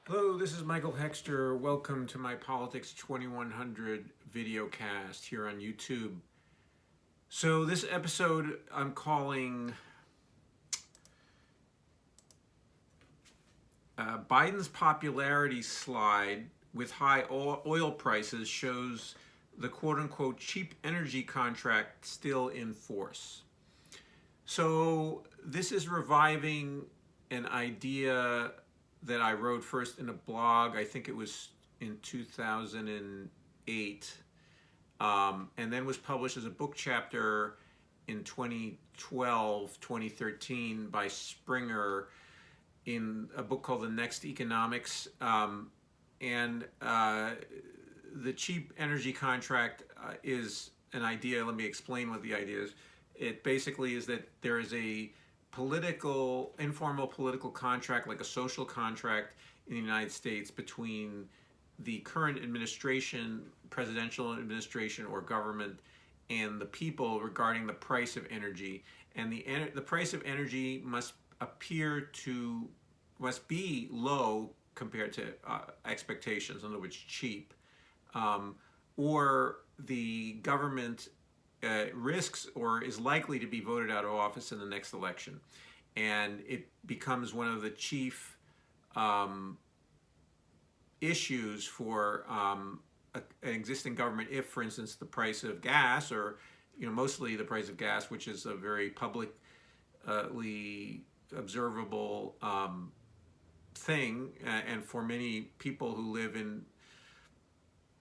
Hello, this is Michael Hexter. Welcome to my Politics 2100 video cast here on YouTube. So this episode I'm calling Biden's popularity slide with high oil prices shows the quote-unquote cheap energy contract still in force. So this is reviving an idea that I wrote first in a blog. I think it was in 2008, and then was published as a book chapter in 2012, 2013 by Springer in a book called The Next Economics. The cheap energy contract is an idea. Let me explain what the idea is. It basically is that there is a informal political contract, like a social contract in the United States between the current administration, presidential administration or government, and the people regarding the price of energy. And the price of energy must be low compared to expectations, in other words, cheap, or the government risks or is likely to be voted out of office in the next election. And it becomes one of the chief issues for an existing government if, for instance, the price of gas, or mostly the price of gas, which is a very publicly observable thing, and for many people who live in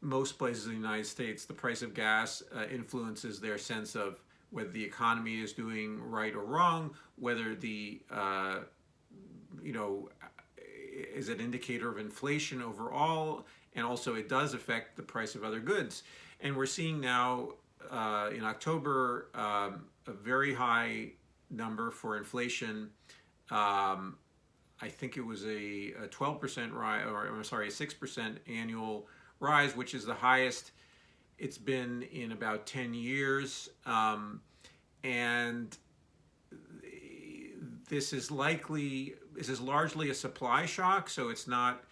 most places in the United States, the price of gas influences their sense of whether the economy is doing right or wrong, whether the is an indicator of inflation overall, and also it does affect the price of other goods. And we're seeing now in October a very high number for inflation. I think it was a 12% rise, or I'm sorry, a 6% annual rise, which is the highest it's been in about 10 years. And this is largely a supply shock, so it's not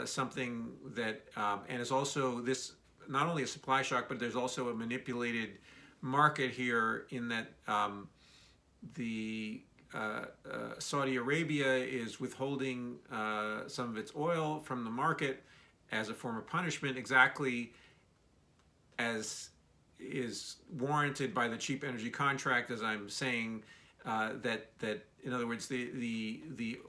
something that, and it's also this not only a supply shock, but there's also a manipulated market here in that Saudi Arabia is withholding some of its oil from the market as a form of punishment, exactly as is warranted by the cheap energy contract, as I'm saying, that in other words, the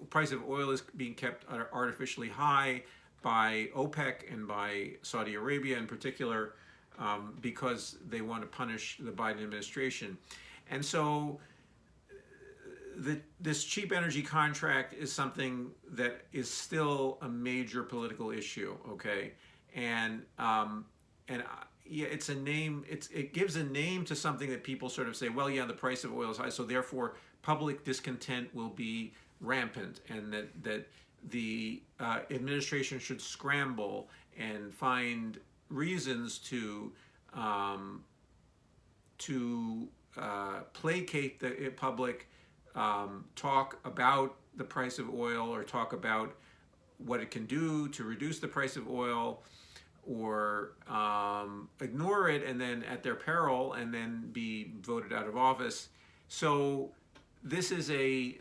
price of oil is being kept artificially high by OPEC and by Saudi Arabia in particular, because they want to punish the Biden administration. And so this cheap energy contract is something that is still a major political issue, okay? And yeah, it's a name. It gives a name to something that people sort of say, well, yeah, the price of oil is high, so therefore public discontent will be rampant, and that the administration should scramble and find reasons to placate the public, talk about the price of oil, or talk about what it can do to reduce the price of oil, or ignore it and then at their peril and then be voted out of office. So this is it's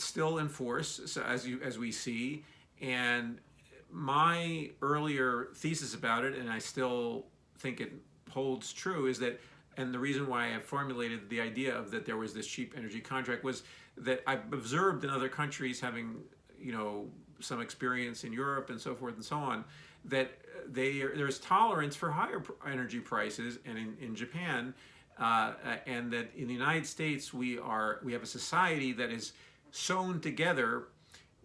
still in force, so as we see. And my earlier thesis about it, and I still think it holds true, is that, and the reason why I formulated the idea of that there was this cheap energy contract, was that I've observed in other countries, having some experience in Europe and so forth and so on, that there's tolerance for higher energy prices, and in Japan, and that in the United States we have a society that is sewn together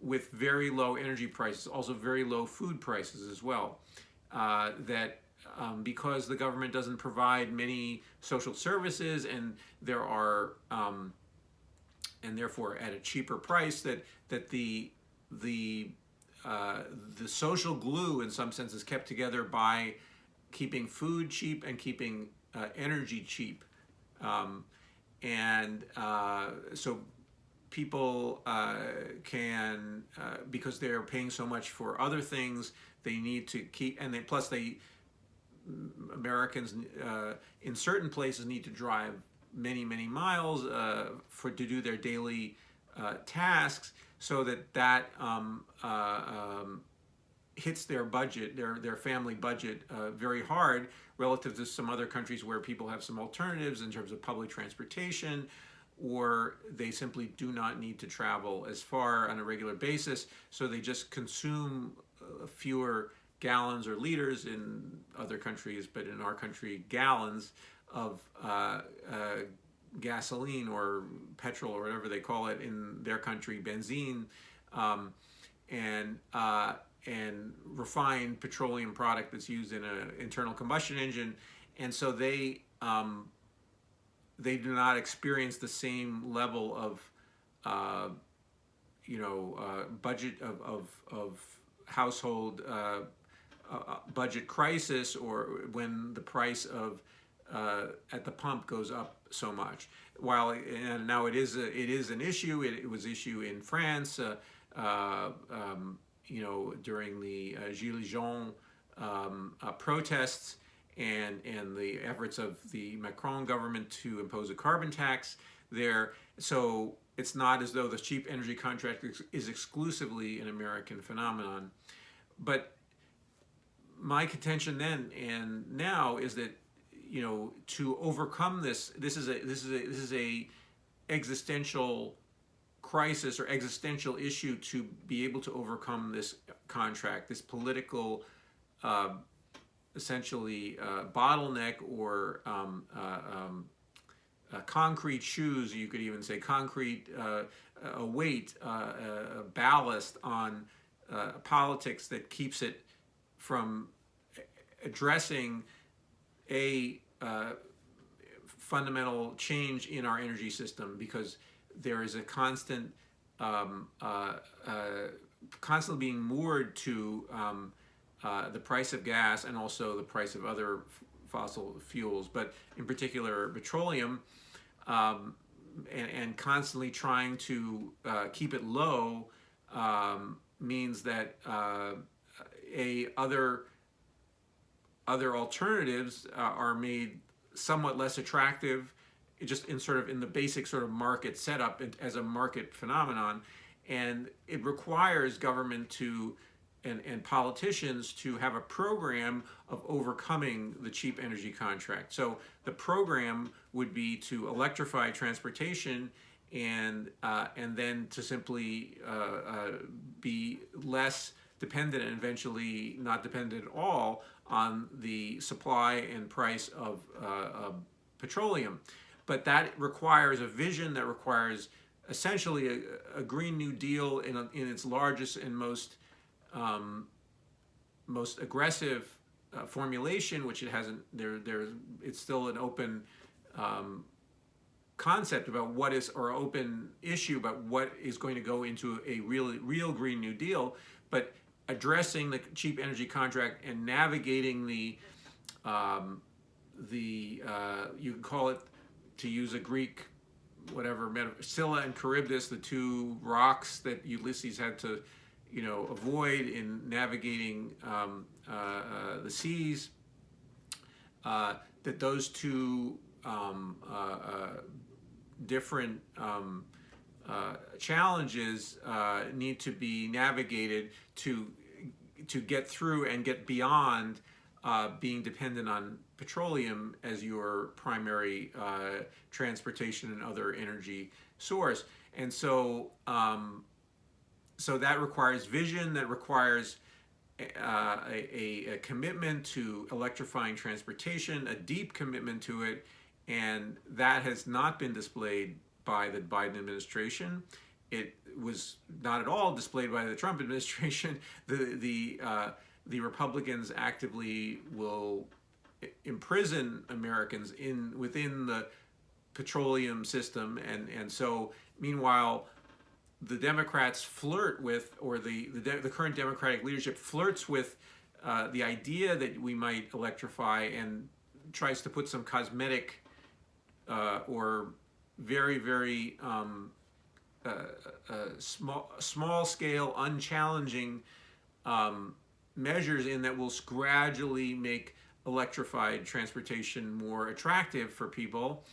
with very low energy prices, also very low food prices as well. Because the government doesn't provide many social services, and there are and therefore at a cheaper price, that the social glue in some sense is kept together by keeping food cheap and keeping energy cheap. So people can, because they're paying so much for other things, they need to keep, and plus Americans in certain places need to drive many, many miles to do their daily tasks, so that hits their budget, their family budget, very hard relative to some other countries where people have some alternatives in terms of public transportation, or they simply do not need to travel as far on a regular basis, so they just consume fewer gallons or liters in other countries, but in our country, gallons of gasoline or petrol or whatever they call it in their country, benzene, and refined petroleum product that's used in an internal combustion engine, and so they do not experience the same level of budget of household budget crisis, or when the price of at the pump goes up so much. While and now it is an issue. It was an issue in France. During the Gilets jaunes protests and the efforts of the Macron government to impose a carbon tax there. So it's not as though the cheap energy contract is exclusively an American phenomenon. But my contention then and now is that, to overcome this is a existential crisis or existential issue, to be able to overcome this contract, this political essentially bottleneck, or concrete shoes, you could even say, concrete a weight, a ballast on politics that keeps it from addressing a fundamental change in our energy system, because there is a constant, constantly being moored to the price of gas and also the price of other fossil fuels, but in particular petroleum, and constantly trying to keep it low means that other alternatives are made somewhat less attractive, just in the basic sort of market setup as a market phenomenon, and it requires government and politicians to have a program of overcoming the cheap energy contract. So the program would be to electrify transportation, and then to simply be less dependent, and eventually not dependent at all, on the supply and price of petroleum. But that requires a vision, that requires essentially a Green New Deal in its largest and most aggressive formulation, which it hasn't. It's still an open concept about what is, or open issue about what is going to go into a real Green New Deal, but addressing the cheap energy contract and navigating the you can call it, to use a Greek whatever, Scylla and Charybdis, the two rocks that Ulysses had to avoid in navigating the seas, that those two different challenges need to be navigated to get through and get beyond being dependent on petroleum as your primary transportation and other energy source. And so so that requires vision, that requires a commitment to electrifying transportation, a deep commitment to it, and that has not been displayed by the Biden administration. It was not at all displayed by the Trump administration. The Republicans actively will imprison Americans within the petroleum system, and so meanwhile the Democrats flirt with, or the current Democratic leadership flirts with the idea that we might electrify, and tries to put some cosmetic or very, very small scale, unchallenging measures in that will gradually make electrified transportation more attractive for people,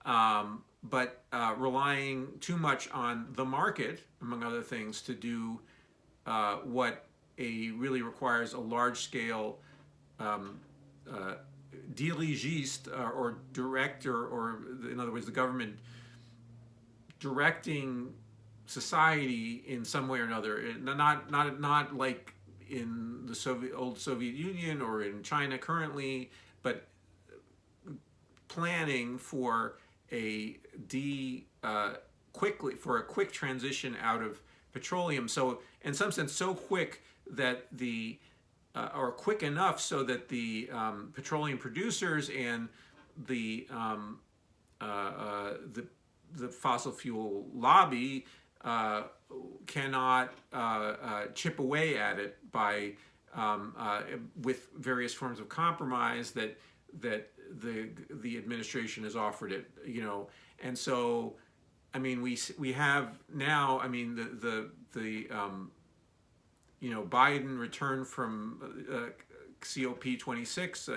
but relying too much on the market, among other things, to do what really requires a large scale dirigiste or director, or in other words, the government directing society in some way or another. Not like in the old Soviet Union or in China currently, but planning for a quick transition out of petroleum. So in some sense, so quick that or quick enough so that the petroleum producers and the fossil fuel lobby cannot chip away at it by with various forms of compromise that the administration has offered it, and so I mean we have now, I mean the Biden returned from COP26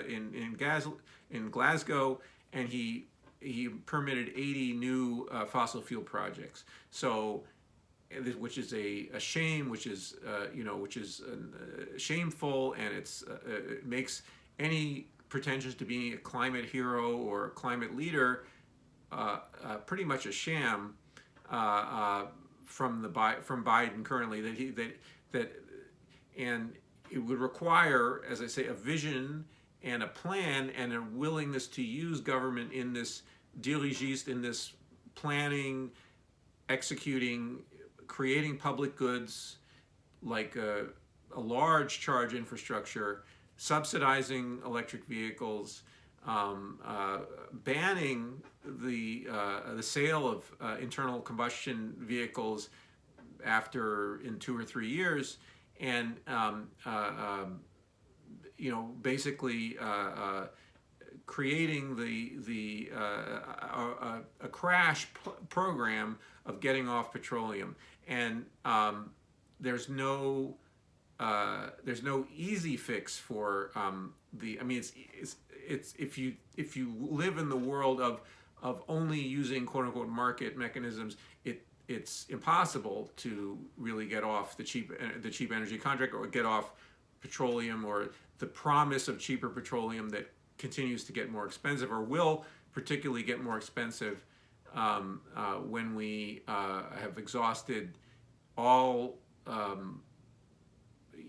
in Glasgow, and he permitted 80 new fossil fuel projects. So, which is a shame, which is shameful, and it makes any pretensions to being a climate hero or a climate leader pretty much a sham from Biden currently. And it would require, as I say, a vision and a plan and a willingness to use government in this dirigiste, in this planning, executing, creating public goods like a large charge infrastructure, subsidizing electric vehicles, banning the sale of internal combustion vehicles in 2 or 3 years, and basically creating a crash program of getting off petroleum. And there's no easy fix for I mean, it's if you live in the world of only using quote unquote market mechanisms, it's impossible to really get off the cheap energy contract, or get off petroleum, or the promise of cheaper petroleum that continues to get more expensive, or will particularly get more expensive when we have exhausted all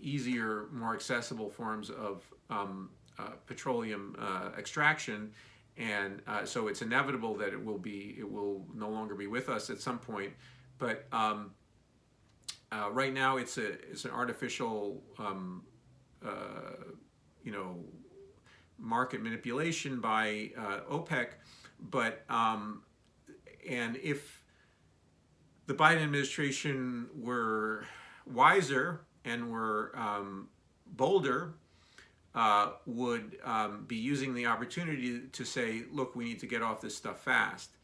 easier, more accessible forms of petroleum extraction. And so it's inevitable that it will no longer be with us at some point. But right now it's an artificial market manipulation by OPEC. But and if the Biden administration were wiser and were bolder, would be using the opportunity to say, look, we need to get off this stuff fast.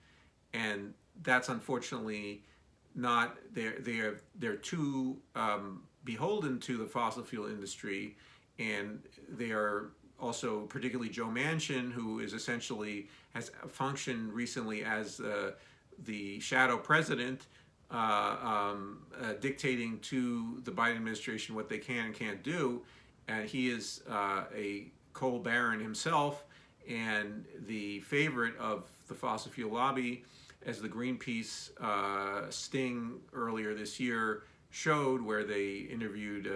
And that's unfortunately not, they're too beholden to the fossil fuel industry, and they are also, particularly Joe Manchin, who is essentially has functioned recently as the shadow president, dictating to the Biden administration what they can and can't do. And he is a coal baron himself, and the favorite of the fossil fuel lobby, as the Greenpeace sting earlier this year showed, where they interviewed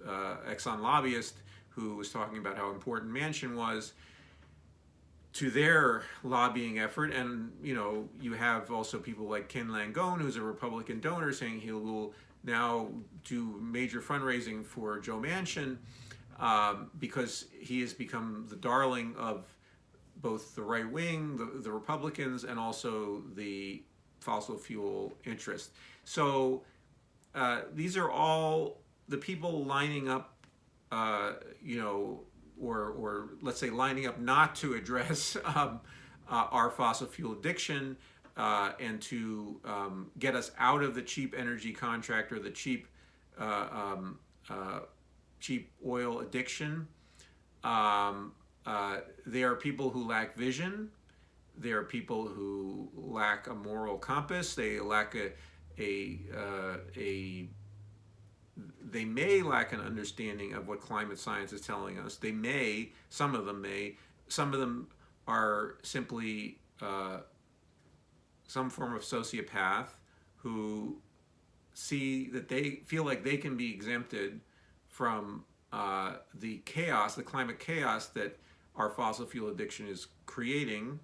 Exxon lobbyist who was talking about how important Manchin was to their lobbying effort. And you have also people like Ken Langone, who's a Republican donor, saying he will now do major fundraising for Joe Manchin, because he has become the darling of both the right wing, the Republicans, and also the fossil fuel interest. So these are all the people lining up, or let's say lining up not to address our fossil fuel addiction, and to get us out of the cheap energy contract or the uh, um, cheap oil addiction. They are people who lack vision. They are people who lack a moral compass. They lack a they may lack an understanding of what climate science is telling us. Some of them are simply some form of sociopath who see that they feel like they can be exempted from the chaos, the climate chaos that our fossil fuel addiction is creating,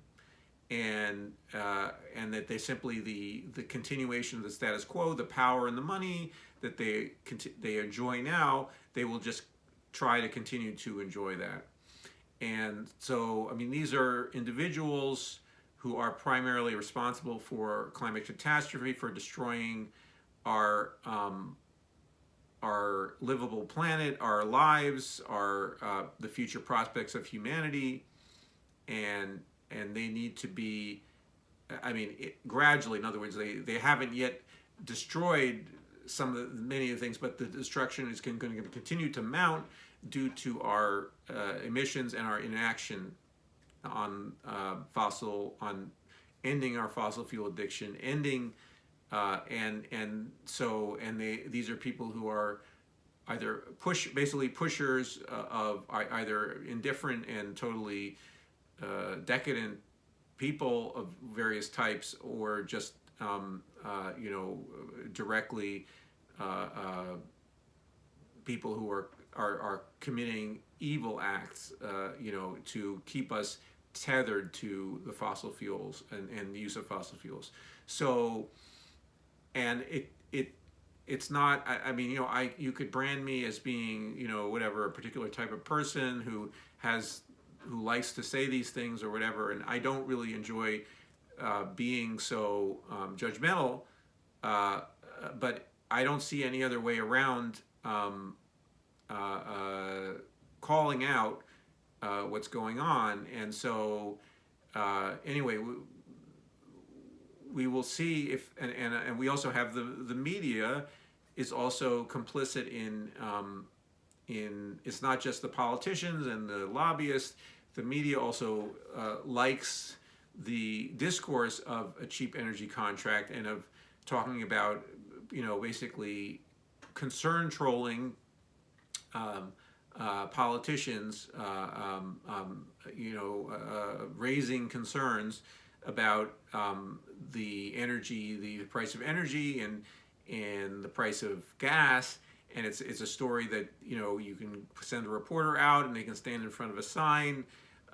and that they simply the continuation of the status quo, the power and the money that they enjoy now, they will just try to continue to enjoy that. And so, I mean, these are individuals who are primarily responsible for climate catastrophe, for destroying our livable planet, our lives, the future prospects of humanity, and they need to be, I mean, gradually. In other words, they haven't yet destroyed many of the things, but the destruction is going to continue to mount due to our emissions and our inaction on ending our fossil fuel addiction, ending these are people who are either basically pushers of either indifferent and totally decadent people of various types, or just directly people who are committing evil acts, to keep us tethered to the fossil fuels and the use of fossil fuels. So, and it's not. I mean, you could brand me as being, whatever, a particular type of person who likes to say these things or whatever, and I don't really enjoy being so judgmental, but I don't see any other way around calling out what's going on. And so anyway, we will see if, and we also have the media is also complicit in it's not just the politicians and the lobbyists. The media also likes the discourse of a cheap energy contract and of talking about, basically concern trolling politicians, raising concerns about the energy, the price of energy, and the price of gas. And it's a story that you can send a reporter out and they can stand in front of a sign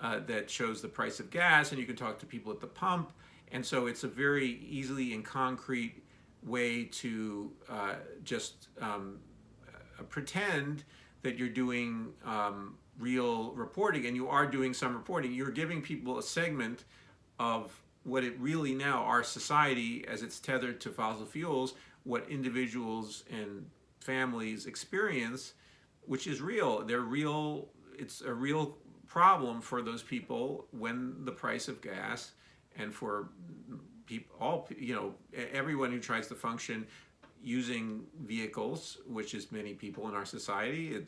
that shows the price of gas, and you can talk to people at the pump. And so it's a very easily and concrete way to just pretend that you're doing real reporting, and you are doing some reporting. You're giving people a segment of what it really now, our society as it's tethered to fossil fuels, what individuals and families experience, which is real. They're real. It's a real problem for those people when the price of gas, and for people, everyone who tries to function using vehicles, which is many people in our society.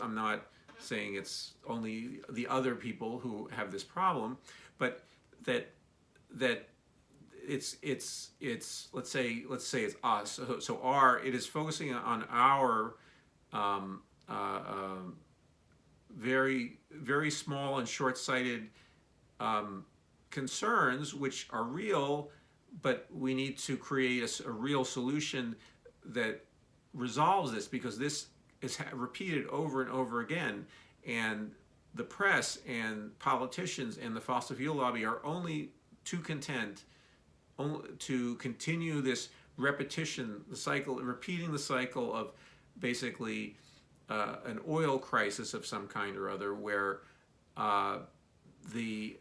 I'm not saying it's only the other people who have this problem, but that it's let's say it's us. So it is focusing on our very, very small and short-sighted concerns, which are real, but we need to create a real solution that resolves this, because this is repeated over and over again, and the press and politicians and the fossil fuel lobby are only too content to continue this repetition, repeating the cycle of basically an oil crisis of some kind or other, where the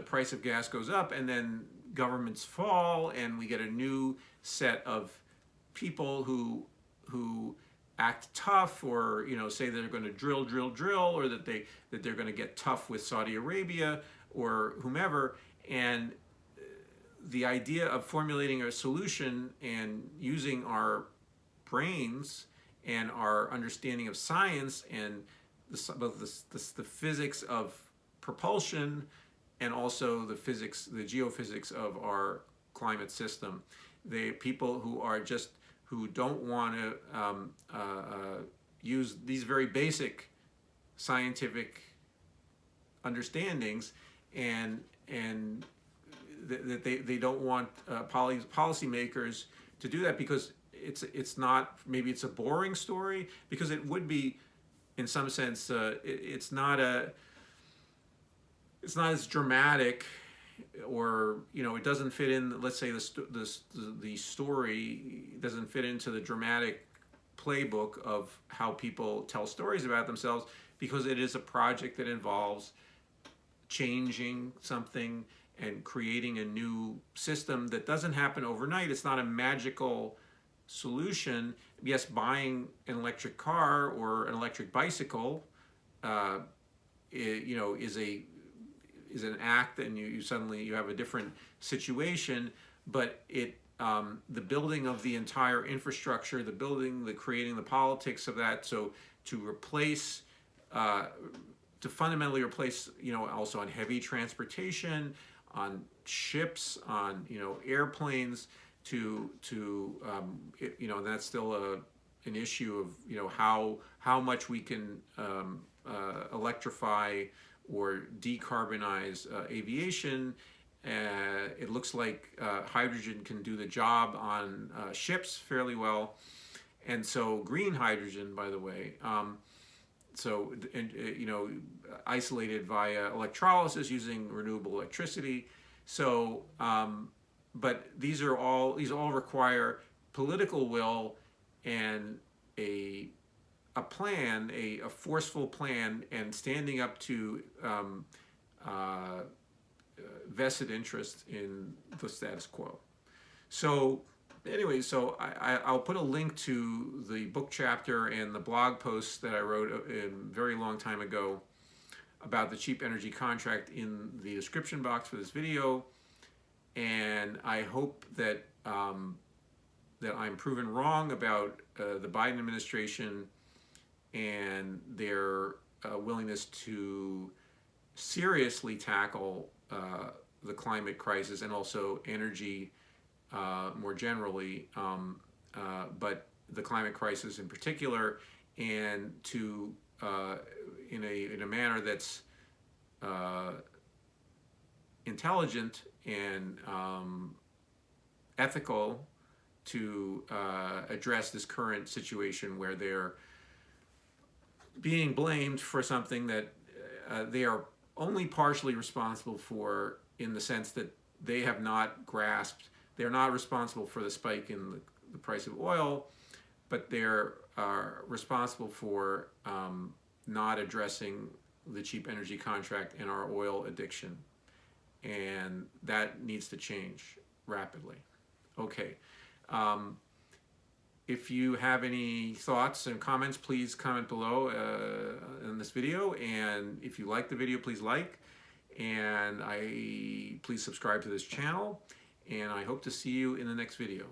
price of gas goes up, and then governments fall, and we get a new set of people who act tough, or say they're going to drill, or that they're going to get tough with Saudi Arabia or whomever, and the idea of formulating a solution and using our brains and our understanding of science and both the physics of propulsion and also the geophysics of our climate system. People who don't want to use these very basic scientific understandings, and that they don't want policymakers to do that, because it's not, maybe it's a boring story, because it would be in some sense. It's not as dramatic, or it doesn't fit in. Let's say the story doesn't fit into the dramatic playbook of how people tell stories about themselves, because it is a project that involves changing something and creating a new system that doesn't happen overnight. It's not a magical solution. Yes, buying an electric car or an electric bicycle, is an act, and you suddenly you have a different situation. But the building of the entire infrastructure, the creating the politics of that, so to fundamentally replace, also on heavy transportation, on ships, on airplanes, that's still an issue of how much we can electrify or decarbonize aviation. It looks like hydrogen can do the job on ships fairly well, and so green hydrogen, by the way. Isolated via electrolysis using renewable electricity. So, but these all require political will and a plan, a forceful plan, and standing up to vested interest in the status quo. So anyway, I'll put a link to the book chapter and the blog posts that I wrote a very long time ago about the cheap energy contract in the description box for this video. And I hope that that I'm proven wrong about the Biden administration and their willingness to seriously tackle the climate crisis and also energy more generally, but the climate crisis in particular, and to in a manner that's intelligent and ethical, to address this current situation where they're being blamed for something that they are only partially responsible for, in the sense that they have not grasped. They're not responsible for the spike in the price of oil, but they're responsible for not addressing the cheap energy contract and our oil addiction. And that needs to change rapidly. Okay. If you have any thoughts and comments, please comment below in this video. And if you like the video, please like. And please subscribe to this channel. And I hope to see you in the next video.